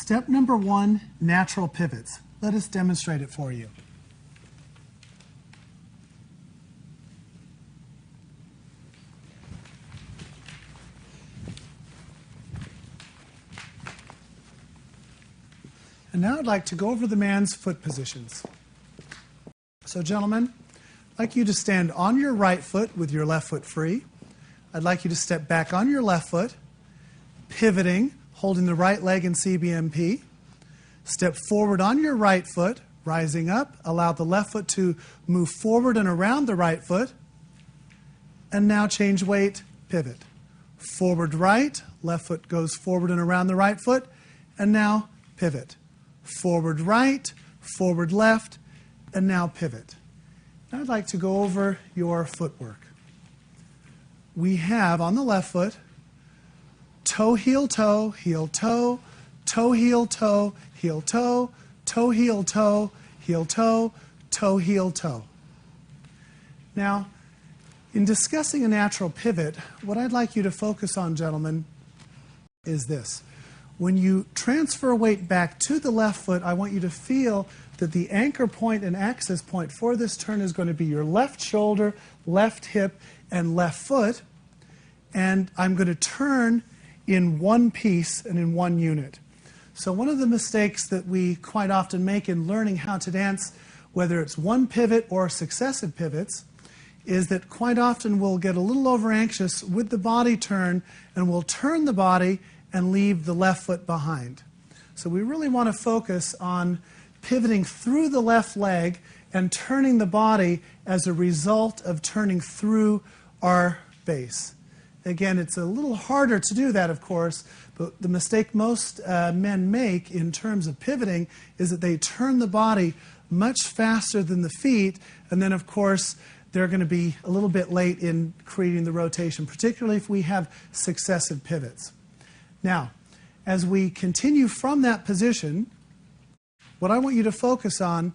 Step number 1, natural pivots. Let us demonstrate it for you. And now I'd like to go over the man's foot positions. So gentlemen, I'd like you to stand on your right foot with your left foot free. I'd like you to step back on your left foot, pivoting, holding the right leg in CBMP. Step forward on your right foot, rising up. Allow the left foot to move forward and around the right foot. And now change weight, pivot. Forward right, left foot goes forward and around the right foot. And now pivot. Forward right, forward left, and now pivot. Now I'd like to go over your footwork. We have on the left foot, toe, heel, toe, heel, toe, toe, heel, toe, heel, toe, toe, heel, toe, heel, toe, toe, heel, toe. Now, in discussing a natural pivot, what I'd like you to focus on, gentlemen, is this. When you transfer weight back to the left foot, I want you to feel that the anchor point and axis point for this turn is going to be your left shoulder, left hip, and left foot. And I'm going to turn in one piece and in one unit. So one of the mistakes that we quite often make in learning how to dance, whether it's one pivot or successive pivots, is that quite often we'll get a little over anxious with the body turn, and we'll turn the body and leave the left foot behind. So we really want to focus on pivoting through the left leg and turning the body as a result of turning through our base. Again, it's a little harder to do that, of course, but the mistake most men make in terms of pivoting is that they turn the body much faster than the feet, and then, of course, they're going to be a little bit late in creating the rotation, particularly if we have successive pivots. Now, as we continue from that position, what I want you to focus on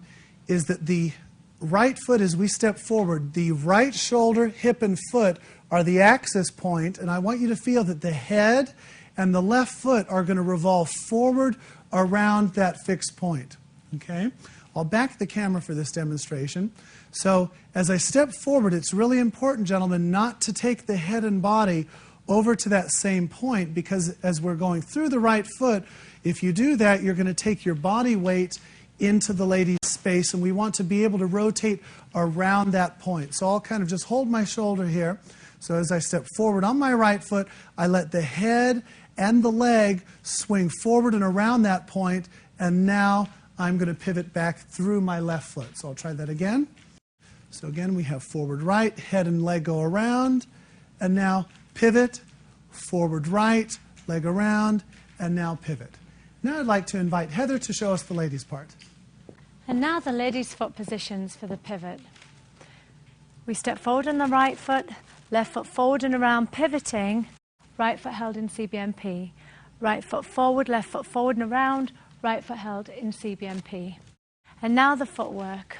is that the right foot, as we step forward, the right shoulder, hip, and foot are the axis point, and I want you to feel that the head and the left foot are going to revolve forward around that fixed point. Okay? I'll back the camera for this demonstration. So as I step forward, it's really important, gentlemen, not to take the head and body over to that same point, because as we're going through the right foot, if you do that, you're going to take your body weight into the lady's space, and we want to be able to rotate around that point. So I'll kind of just hold my shoulder here. So as I step forward on my right foot, I let the head and the leg swing forward and around that point, and now I'm going to pivot back through my left foot. So I'll try that again. So again, we have forward right, head and leg go around, and now pivot, forward right, leg around, and now pivot. Now I'd like to invite Heather to show us the ladies' part. And now the ladies' foot positions for the pivot. We step forward on the right foot, left foot forward and around, pivoting, right foot held in CBMP. Right foot forward and around, right foot held in CBMP. And now the footwork.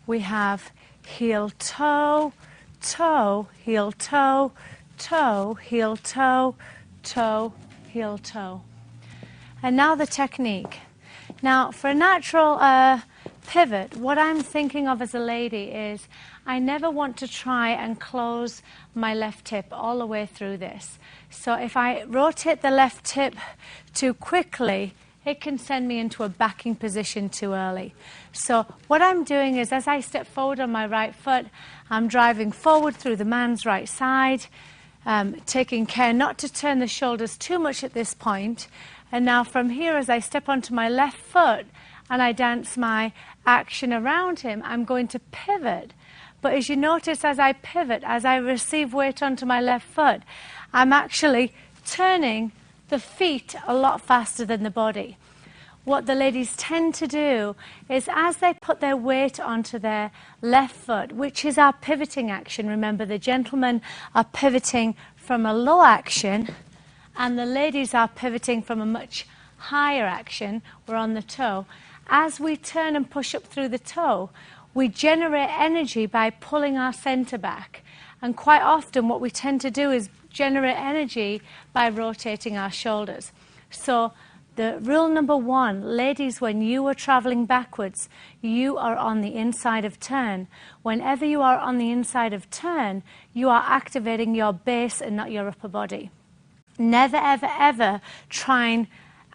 We have heel, toe, toe, heel, toe, toe, heel, toe, toe, heel, toe. And now the technique. Now for a natural pivot, what I'm thinking of as a lady is I never want to try and close my left hip all the way through this. So if I rotate the left hip too quickly, it can send me into a backing position too early. So what I'm doing is, as I step forward on my right foot, I'm driving forward through the man's right side, taking care not to turn the shoulders too much at this point. And now from here, as I step onto my left foot and I dance my action around him, I'm going to pivot. But as you notice, as I pivot, as I receive weight onto my left foot, I'm actually turning the feet a lot faster than the body. What the ladies tend to do is, as they put their weight onto their left foot, which is our pivoting action, remember the gentlemen are pivoting from a low action and the ladies are pivoting from a much higher action, we're on the toe. As we turn and push up through the toe, we generate energy by pulling our center back. And quite often what we tend to do is generate energy by rotating our shoulders. So The rule number one, ladies, when you are traveling backwards, you are on the inside of turn. Whenever you are on the inside of turn, you are activating your base and not your upper body. Never, ever, ever try and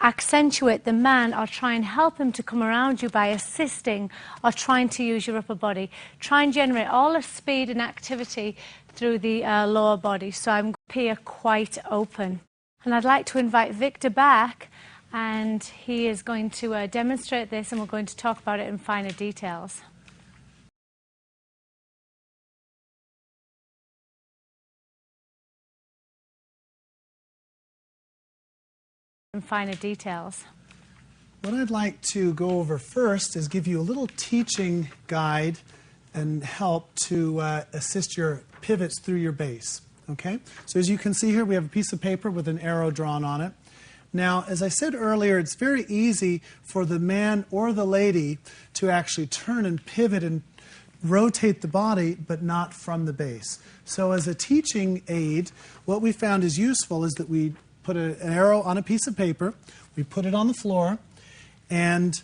accentuate the man or try and help him to come around you by assisting or trying to use your upper body. Try and generate all the speed and activity through the lower body. So I'm up here quite open. And I'd like to invite Victor back, and he is going to demonstrate this, and we're going to talk about it in finer details. What I'd like to go over first is give you a little teaching guide and help to assist your pivots through your base. Okay? So as you can see here, we have a piece of paper with an arrow drawn on it. Now, as I said earlier, it's very easy for the man or the lady to actually turn and pivot and rotate the body, but not from the base. So as a teaching aid, what we found is useful is that we put an arrow on a piece of paper, we put it on the floor, and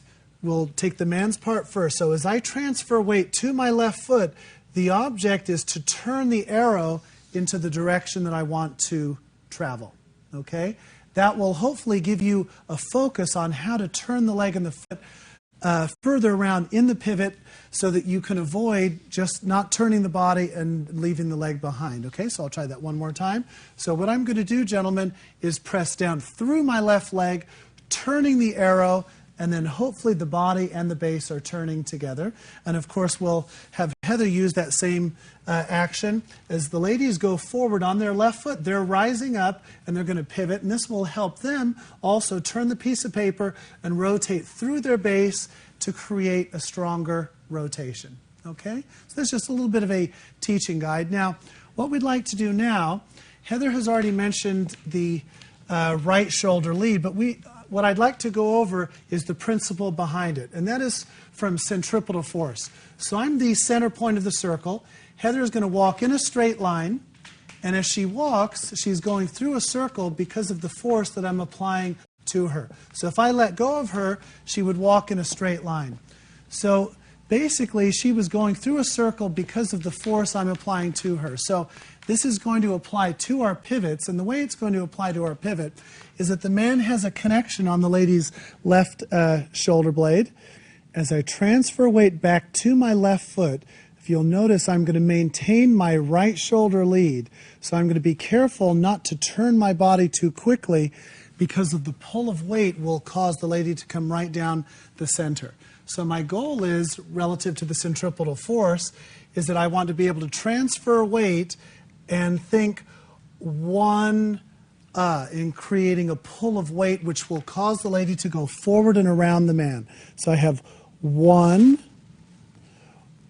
we'll take the man's part first. So as I transfer weight to my left foot, the object is to turn the arrow into the direction that I want to travel. Okay? That will hopefully give you a focus on how to turn the leg and the foot further around in the pivot so that you can avoid just not turning the body and leaving the leg behind. Okay, so I'll try that one more time. So what I'm going to do, gentlemen, is press down through my left leg, turning the arrow, and then hopefully the body and the base are turning together. And of course, we'll have Heather use that same action. As the ladies go forward on their left foot, they're rising up and they're going to pivot. And this will help them also turn the piece of paper and rotate through their base to create a stronger rotation. Okay? So that's just a little bit of a teaching guide. Now, what we'd like to do now, Heather has already mentioned the right shoulder lead, but what I'd like to go over is the principle behind it, and that is from centripetal force. So I'm the center point of the circle. Heather is going to walk in a straight line, and as she walks, she's going through a circle because of the force that I'm applying to her. So if I let go of her, she would walk in a straight line. So basically, she was going through a circle because of the force I'm applying to her. So this is going to apply to our pivots, and the way it's going to apply to our pivot is that the man has a connection on the lady's left shoulder blade. As I transfer weight back to my left foot, if you'll notice, I'm going to maintain my right shoulder lead. So I'm going to be careful not to turn my body too quickly because of the pull of weight will cause the lady to come right down the center. So my goal is, relative to the centripetal force, is that I want to be able to transfer weight and think one in creating a pull of weight which will cause the lady to go forward and around the man. So I have one,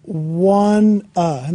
and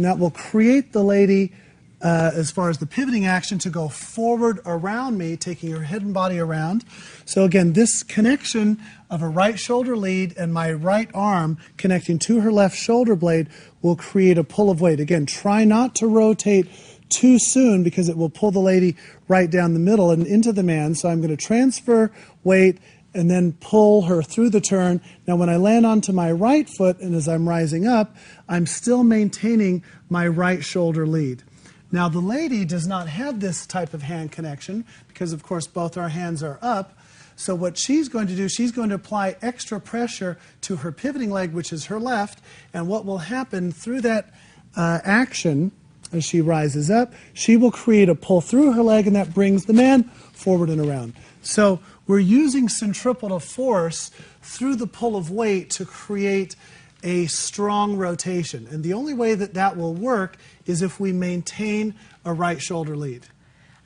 that will create the lady, as far as the pivoting action, to go forward around me, taking her head and body around. So again, this connection of a right shoulder lead and my right arm connecting to her left shoulder blade will create a pull of weight. Again, try not to rotate too soon because it will pull the lady right down the middle and into the man. So I'm going to transfer weight and then pull her through the turn. Now when I land onto my right foot and as I'm rising up, I'm still maintaining my right shoulder lead. Now the lady does not have this type of hand connection because of course both our hands are up. So what she's going to do, she's going to apply extra pressure to her pivoting leg, which is her left, and what will happen through that action as she rises up, she will create a pull through her leg, and that brings the man forward and around. So we're using centripetal force through the pull of weight to create a strong rotation. And the only way that that will work is if we maintain a right shoulder lead.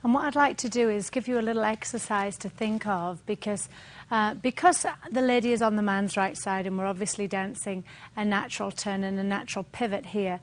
And what I'd like to do is give you a little exercise to think of, because the lady is on the man's right side and we're obviously dancing a natural turn and a natural pivot here,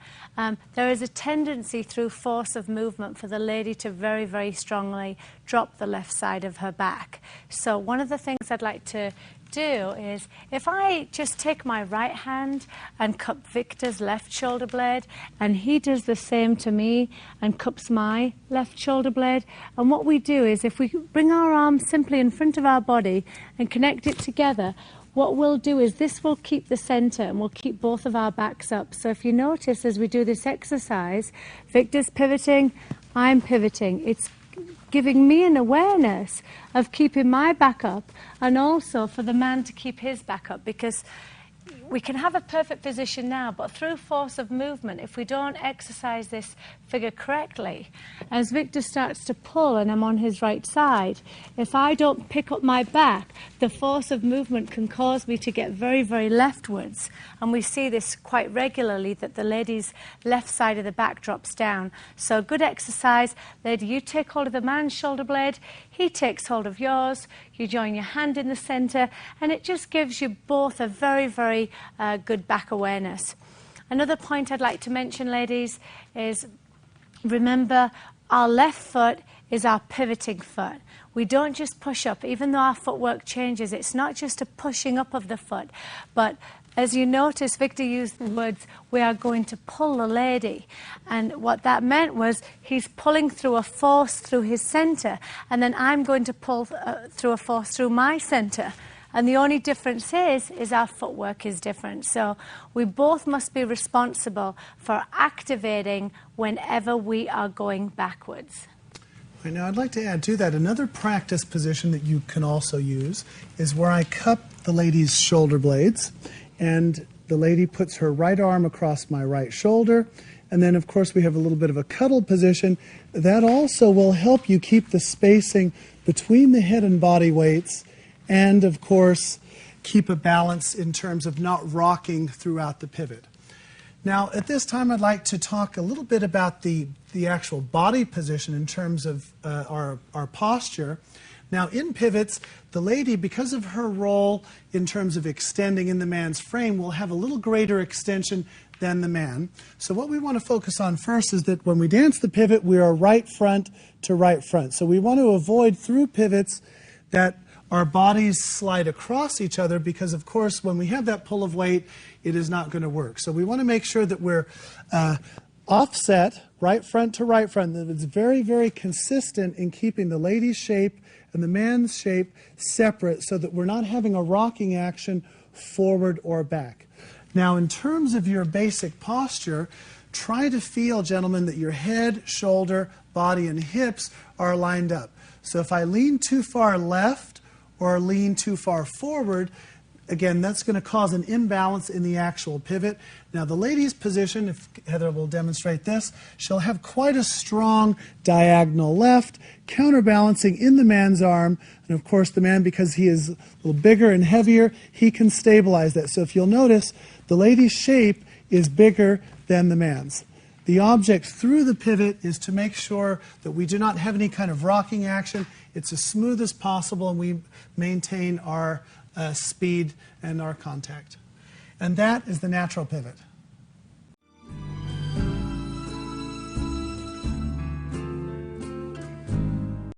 there is a tendency through force of movement for the lady to very, very strongly drop the left side of her back. So one of the things I'd like to do is, if I just take my right hand and cup Victor's left shoulder blade, and he does the same to me and cups my left shoulder blade, and what we do is, if we bring our arm simply in front of our body and connect it together, what we'll do is this will keep the center and we'll keep both of our backs up. So if you notice as we do this exercise, Victor's pivoting, I'm pivoting. It's giving me an awareness of keeping my back up, and also for the man to keep his back up, because we can have a perfect position now, but through force of movement, if we don't exercise this figure correctly, as Victor starts to pull and I'm on his right side, if I don't pick up my back, the force of movement can cause me to get very, very leftwards. And we see this quite regularly, that the lady's left side of the back drops down. So good exercise. Lady, you take hold of the man's shoulder blade, he takes hold of yours, you join your hand in the center, and it just gives you both a very, very good back awareness. Another point I'd like to mention, ladies, is remember our left foot is our pivoting foot. We don't just push up. Even though our footwork changes, it's not just a pushing up of the foot, but as you notice, Victor used the words, we are going to pull the lady. And what that meant was he's pulling through a force through his center, and then I'm going to pull through a force through my center. And the only difference is our footwork is different. So we both must be responsible for activating whenever we are going backwards. Right, now I'd like to add to that, another practice position that you can also use is where I cup the lady's shoulder blades, and the lady puts her right arm across my right shoulder, and then of course we have a little bit of a cuddle position. That also will help you keep the spacing between the head and body weights, and of course keep a balance in terms of not rocking throughout the pivot. Now at this time I'd like to talk a little bit about the actual body position in terms of our posture. Now in pivots, the lady, because of her role in terms of extending in the man's frame, will have a little greater extension than the man. So what we want to focus on first is that when we dance the pivot, we are right front to right front. So we want to avoid through pivots that our bodies slide across each other, because of course when we have that pull of weight, it is not going to work. So we want to make sure that we're offset, right front to right front, that it's very, very consistent in keeping the lady's shape and the man's shape separate, so that we're not having a rocking action forward or back. Now in terms of your basic posture, try to feel, gentlemen, that your head, shoulder, body, and hips are lined up. So if I lean too far left or lean too far forward, again, that's going to cause an imbalance in the actual pivot. Now the lady's position, if Heather will demonstrate this, she'll have quite a strong diagonal left, counterbalancing in the man's arm. And of course the man, because he is a little bigger and heavier, he can stabilize that. So if you'll notice, the lady's shape is bigger than the man's. The object through the pivot is to make sure that we do not have any kind of rocking action. It's as smooth as possible, and we maintain our speed and our contact. And that is the natural pivot.